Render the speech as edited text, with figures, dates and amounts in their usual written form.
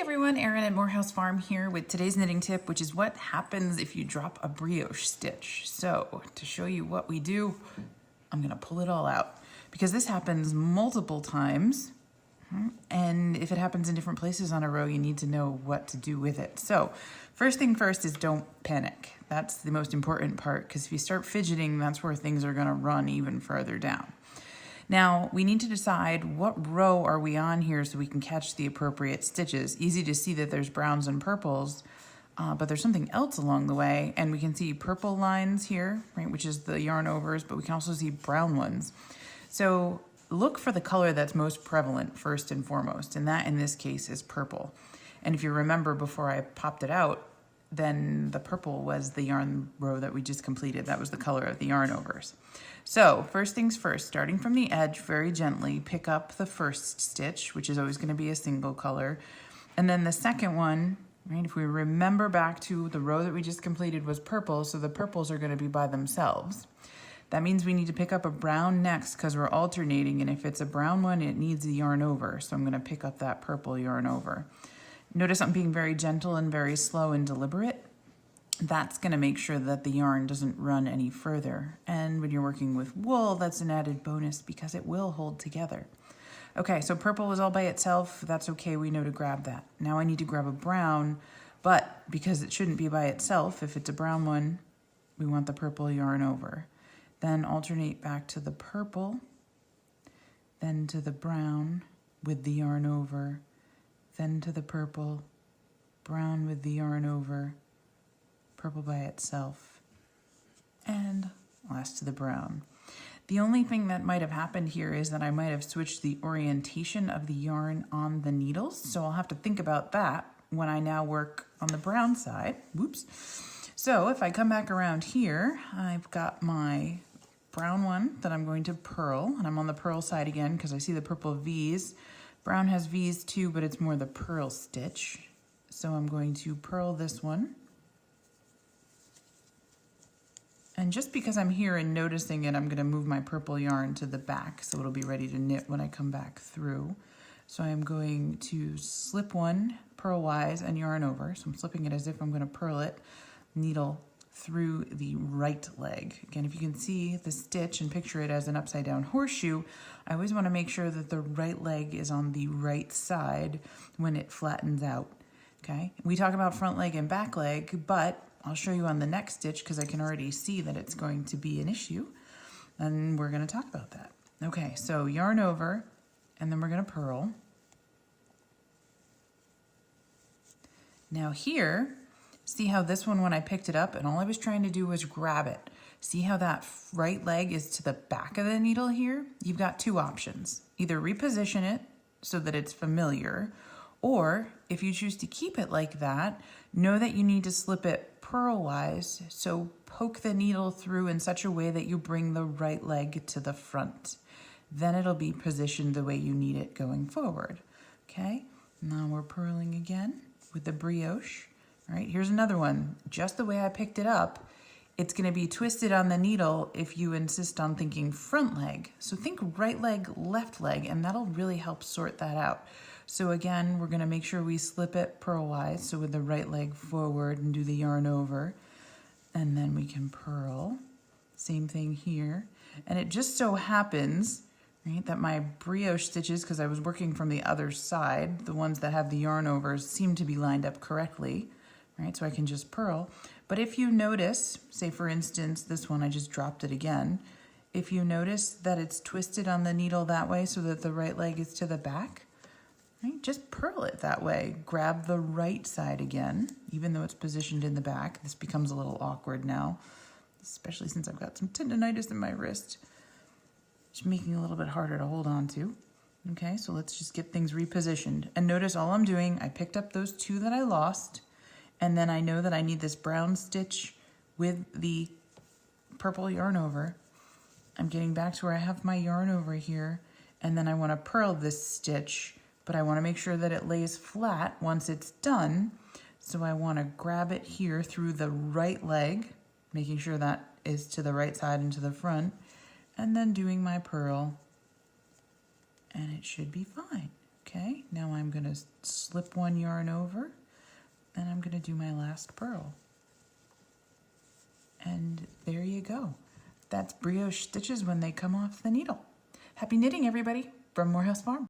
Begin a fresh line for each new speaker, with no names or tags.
everyone, Erin at Morehouse Farm here with today's knitting tip, which is what happens if you drop a brioche stitch. So to show you what we do, I'm gonna pull it all out because this happens multiple times. And if it happens in different places on a row, you need to know what to do with it. So first thing first is don't panic. That's the most important part, because if you start fidgeting, that's where things are gonna run even further down. Now, we need to decide what row are we on here so we can catch the appropriate stitches. Easy to see that there's browns and purples, but there's something else along the way, and we can see purple lines here, right, which is the yarn overs, but we can also see brown ones. So look for the color that's most prevalent first and foremost, and that in this case is purple. And if you remember before I popped it out, then the purple was the yarn row that we just completed. That was the color of the yarn overs. So first things first, starting from the edge, very gently pick up the first stitch, which is always going to be a single color. And then the second one, right, if we remember back to the row that we just completed was purple, so the purples are going to be by themselves. That means we need to pick up a brown next because we're alternating, and if it's a brown one, it needs the yarn over. So I'm going to pick up that purple yarn over. Notice I'm being very gentle and very slow and deliberate. That's going to make sure that the yarn doesn't run any further. And when you're working with wool, that's an added bonus because it will hold together. Okay, so purple is all by itself. That's okay, we know to grab that. Now I need to grab a brown, but because it shouldn't be by itself, if it's a brown one, we want the purple yarn over. Then alternate back to the purple, then to the brown with the yarn over, then to the purple, brown with the yarn over, purple by itself, and last to the brown. The only thing that might have happened here is that I might have switched the orientation of the yarn on the needles, so I'll have to think about that when I now work on the brown side. Whoops. So if I come back around here, I've got my brown one that I'm going to purl, and I'm on the purl side again because I see the purple V's. Brown has V's too, but it's more the purl stitch. So I'm going to purl this one. And just because I'm here and noticing it, I'm going to move my purple yarn to the back so it'll be ready to knit when I come back through. So I'm going to slip one purlwise and yarn over. So I'm slipping it as if I'm going to purl it, needle through the right leg. Again, if you can see the stitch and picture it as an upside down horseshoe, I always want to make sure that the right leg is on the right side when it flattens out. Okay, we talk about front leg and back leg, but I'll show you on the next stitch because I can already see that it's going to be an issue, and we're going to talk about that. Okay, so yarn over, and then we're going to purl. Now here, see how this one, when I picked it up, and all I was trying to do was grab it. See how that right leg is to the back of the needle here? You've got two options. Either reposition it so that it's familiar, or if you choose to keep it like that, know that you need to slip it purlwise, so poke the needle through in such a way that you bring the right leg to the front. Then it'll be positioned the way you need it going forward. Okay, now we're purling again with the brioche. All right, here's another one. Just the way I picked it up, it's going to be twisted on the needle if you insist on thinking front leg. So think right leg, left leg, and that'll really help sort that out. So again, we're going to make sure we slip it purlwise, so with the right leg forward and do the yarn over, and then we can purl. Same thing here. And it just so happens, right, that my brioche stitches, because I was working from the other side, the ones that have the yarn overs seem to be lined up correctly. Right, so I can just purl. But if you notice, say for instance, this one, I just dropped it again. If you notice that it's twisted on the needle that way so that the right leg is to the back, right, just purl it that way. Grab the right side again, even though it's positioned in the back. This becomes a little awkward now, especially since I've got some tendonitis in my wrist. It's making it a little bit harder to hold on to. Okay, so let's just get things repositioned. And notice all I'm doing, I picked up those two that I lost, and then I know that I need this brown stitch with the purple yarn over. I'm getting back to where I have my yarn over here, and then I want to purl this stitch, but I want to make sure that it lays flat once it's done. So I want to grab it here through the right leg, making sure that is to the right side and to the front, and then doing my purl, and it should be fine. Okay, now I'm gonna slip one yarn over and I'm gonna do my last purl. And there you go. That's brioche stitches when they come off the needle. Happy knitting, everybody, from Morehouse Farm.